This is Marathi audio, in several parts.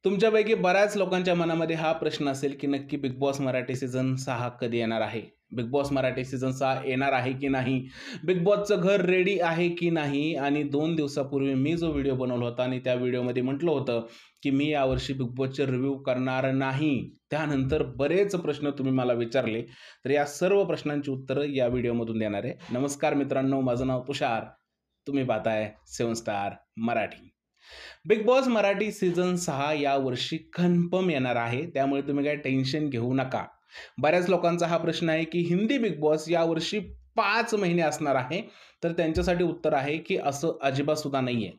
तुमच्यापैकी बऱ्याच लोकांच्या मनामध्ये हा प्रश्न असेल, की नक्की बिग बॉस मराठी सीझन 6 कधी येणार आहे? बिग बॉस मराठी सीझन 6 येणार आहे की नाही? बिग बॉसचं घर रेडी आहे की नाही? आणि 2 दिवसापूर्वी मी जो व्हिडिओ बनवला होता आणि त्या व्हिडिओमध्ये म्हटलं होतं, की मी यावर्षी बिग बॉसचे रिव्ह्यू करणार नाही. त्यानंतर बरेच प्रश्न तुम्ही मला विचारले. तर या सर्व प्रश्नांची उत्तरं या व्हिडिओमधून देणार आहे. नमस्कार मित्रांनो, माझं नाव तुषार. तुम्ही पाहताय 7 star Marathi. Big boss Marathi season 6 यावर्षी कन्फर्म येणार आहे. त्यामुळे तुम्ही काही टेन्शन घेऊ नका. बऱ्याच लोकांचा हा प्रश्न आहे, की हिंदी बिग बॉस यावर्षी 5 महिने असणार आहे. तर त्यांच्यासाठी उत्तर आहे, की असं अजिबात सुद्धा नाहीये.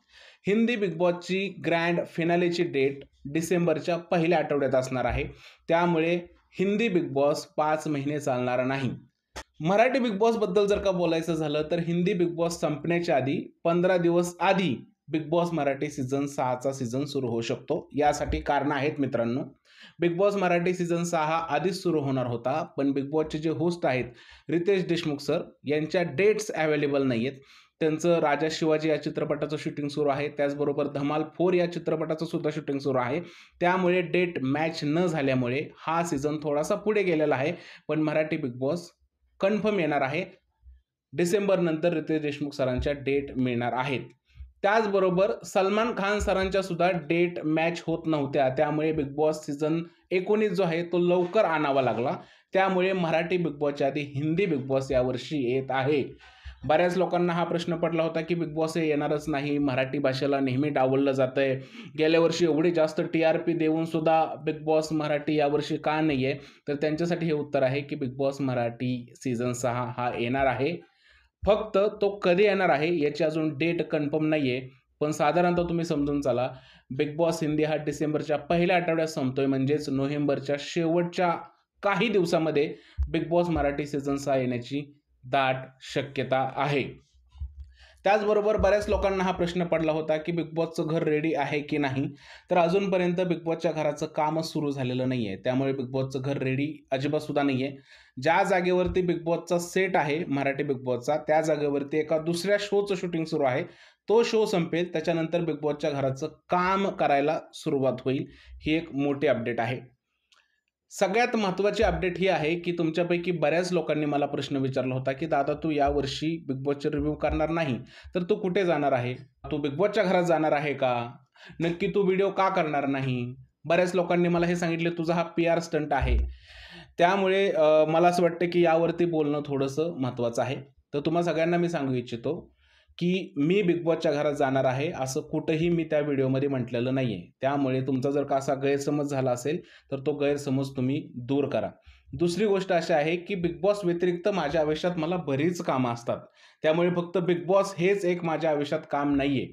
हिंदी बिग बॉसची ग्रँड फिनालेची डेट डिसेंबरच्या पहिल्या आठवड्यात असणार आहे. त्यामुळे हिंदी बिग बॉस 5 महिने चालणार नाही. मराठी बिग बॉसबद्दल जर का बोलायचं झालं, तर हिंदी बिग बॉस संपण्याच्या आधी 15 दिवस आधी बिग बॉस मराठी सीझन 6चा सीझन सुरू होऊ शकतो. यासाठी कारणं आहेत मित्रांनो. बिग बॉस मराठी सीझन 6 आधीच सुरू होणार होता, पण बिग बॉसचे जे होस्ट आहेत रितेश देशमुख सर यांच्या डेट्स अवेलेबल नाहीयेत. त्यांचं राजा शिवाजी या चित्रपटाचं शूटिंग सुरू आहे. त्याचबरोबर धमाल 4 या चित्रपटाचं सुद्धा शूटिंग सुरू आहे. त्यामुळे डेट मॅच न झाल्यामुळे हा सीझन थोडासा पुढे गेलेला आहे. पण मराठी बिग बॉस कन्फर्म येणार आहे. डिसेंबर नंतर रितेश देशमुख सरांच्या डेट मिळणार आहेत. त्याचबरोबर सलमान खान सरांच्या सुद्धा डेट मॅच होत नव्हत्या. त्यामुळे बिग बॉस सीझन 19 जो आहे तो लवकर आणावा लागला. त्यामुळे मराठी बिग बॉसच्या आधी हिंदी बिग बॉस यावर्षी येत आहे. बऱ्याच लोकांना हा प्रश्न पडला होता, की बिग बॉस हे येणारच नाही. मराठी भाषेला नेहमी डावललं जातंय. गेल्या वर्षी एवढी जास्त टी-आर-पी देऊन सुद्धा बिग बॉस मराठी यावर्षी का नाहीये? तर त्यांच्यासाठी हे उत्तर आहे, की बिग बॉस मराठी सीझन 6 हा येणार आहे. फक्त तो कधी येणार आहे याची अजून डेट कन्फर्म नाहीये. पण साधारणतः तुम्ही समजून चला, बिग बॉस हिंदी हा डिसेंबरच्या पहिल्या आठवड्यात संपतोय म्हणजेच नोव्हेंबरच्या शेवटच्या काही दिवसामध्ये बिग बॉस मराठी सीझन 6 येण्याची दाट शक्यता आहे. त्याचबरोबर बऱ्याच लोकांना हा प्रश्न पडला होता, की बिग बॉसचं घर रेडी आहे की नाही? तर अजूनपर्यंत बिग बॉसच्या घराचं कामच सुरू झालेलं नाहीये. त्यामुळे बिग बॉसचं घर रेडी अजिबात सुद्धा नाहीये. ज्या जागेवरती बिग बॉसचा सेट आहे मराठी बिग बॉसचा, त्या जागेवरती एका दुसऱ्या शोचं शूटिंग सुरू आहे. तो शो संपेल त्याच्यानंतर बिग बॉसच्या घराचं काम करायला सुरुवात होईल. ही एक मोठी अपडेट आहे. सगळ्यात महत्त्वाची अपडेट ही आहे, की तुमच्यापैकी बऱ्याच लोकांनी मला प्रश्न विचारला होता, की "दादा तू यावर्षी बिग बॉसचे रिव्ह्यू करणार नाही, तर तू कुठे जाणार आहे? तू बिग बॉसच्या घरात जाणार आहे का? नक्की तू व्हिडिओ का करणार नाही?" बऱ्याच लोकांनी मला हे सांगितले, "तुझा हा पी-आर स्टंट आहे." त्यामुळे मला असं वाटतं, की यावरती बोलणं थोडंसं महत्त्वाचं आहे. तर तुम्हा सगळ्यांना मी सांगू इच्छितो, की मी बिग बॉसच्या घरात जाणार आहे, असं कुठंही मी त्या व्हिडिओमध्ये म्हटलेलं नाहीये. त्यामुळे तुमचा जर का असा गैरसमज झाला असेल, तर तो गैरसमज तुम्ही दूर करा. दुसरी गोष्ट अशी आहे, की बिग बॉस व्यतिरिक्त माझ्या आयुष्यात मला बरीच कामं असतात. त्यामुळे फक्त बिग बॉस हेच एक माझ्या आयुष्यात काम नाहीये.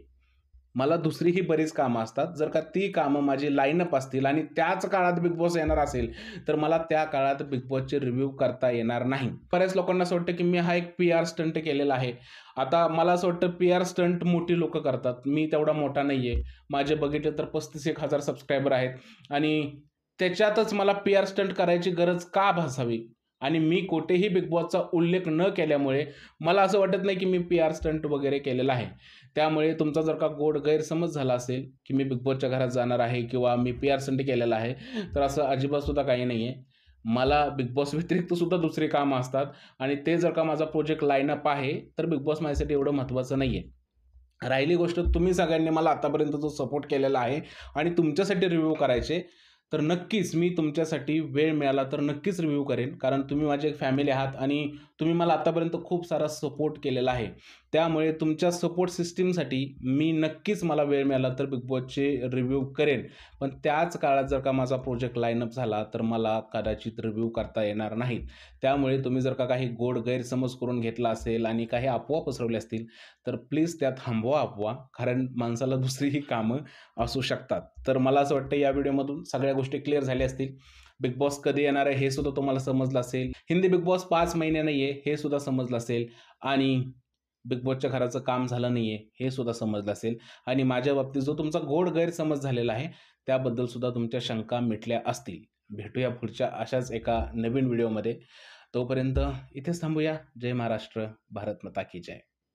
मला दुसरीही बरीच कामं असतात. जर का ती कामं माझी लाईनअप असतील आणि त्याच काळात बिग बॉस येणार असेल, तर मला त्या काळात बिग बॉसचे रिव्ह्यू करता येणार नाही. बऱ्याच लोकांना असं वाटतं, की मी हा एक पी-आर स्टंट केलेला आहे. आता मला असं वाटतं पी-आर स्टंट मोठी लोकं करतात. मी तेवढा मोठा नाहीये. माझे बघितले तर 35,000 सबस्क्रायबर आहेत आणि त्याच्यातच मला पी-आर स्टंट करायची गरज का भासावी? आणि मी कुठेही बिग बॉसचा उल्लेख न केल्यामुळे मला असं वाटत नाही, की मी पी-आर स्टंट वगैरे केलेला आहे. त्यामुळे तुमचा जर का गोड गैरसमज झाला असेल, की मी बिग बॉसच्या घरात जाणार आहे किंवा मी पी-आर स्टंट केलेला आहे, तर असं अजिबात सुद्धा काही नाहीये. मला बिग बॉस व्यतिरिक्त सुद्धा दुसरी कामं असतात आणि ते जर का माझा प्रोजेक्ट लाईनअप आहे, तर बिग बॉस माझ्यासाठी एवढं महत्त्वाचं नाहीये. राहिली गोष्ट तुम्ही सगळ्यांनी मला आतापर्यंत जो सपोर्ट केलेला आहे आणि तुमच्यासाठी रिव्ह्यू करायचे, तर नक्कीच मी तुमच्यासाठी वेळ मिळाला तर नक्कीच रिव्ह्यू करेन. कारण तुम्ही माझी एक फॅमिली आहात आणि तुम्ही मला आतापर्यंत खूप सारा सपोर्ट केलेला आहे. त्यामुळे तुमच्या सपोर्ट सिस्टमसाठी मी नक्कीच मला वेळ मिळाला तर बिग बॉसचे रिव्ह्यू करेन. पण त्याच काळात जर का माझा प्रोजेक्ट लाईनअप झाला, तर मला कदाचित रिव्ह्यू करता येणार नाहीत. त्यामुळे तुम्ही जर का काही गोड गैरसमज करून घेतला असेल आणि काही अफवा पसरवल्या असतील, तर प्लीज त्या थांबवा अफवा. कारण माणसाला दुसरीही कामं असू शकतात. तर मला असं वाटतं या व्हिडिओमधून सगळ्या गोष्टी क्लिअर झाल्या असतील. बिग बॉस कधी येणार आहे हे सुद्धा तुम्हाला समजलं असेल. हिंदी बिग बॉस 5 महिने नाहीये हे सुद्धा समजलं असेल आणि बिग बॉसच्या घराचं काम झालं नाहीये हे सुद्धा समजलं असेल आणि माझ्या बाबतीत जो तुमचा गोड गैरसमज झालेला आहे त्याबद्दल सुद्धा तुमच्या शंका मिटल्या असतील. भेटूया पुढच्या अशाच एका नवीन व्हिडिओमध्ये. तोपर्यंत इथेच थांबूया. जय महाराष्ट्र, भारत माता की जय.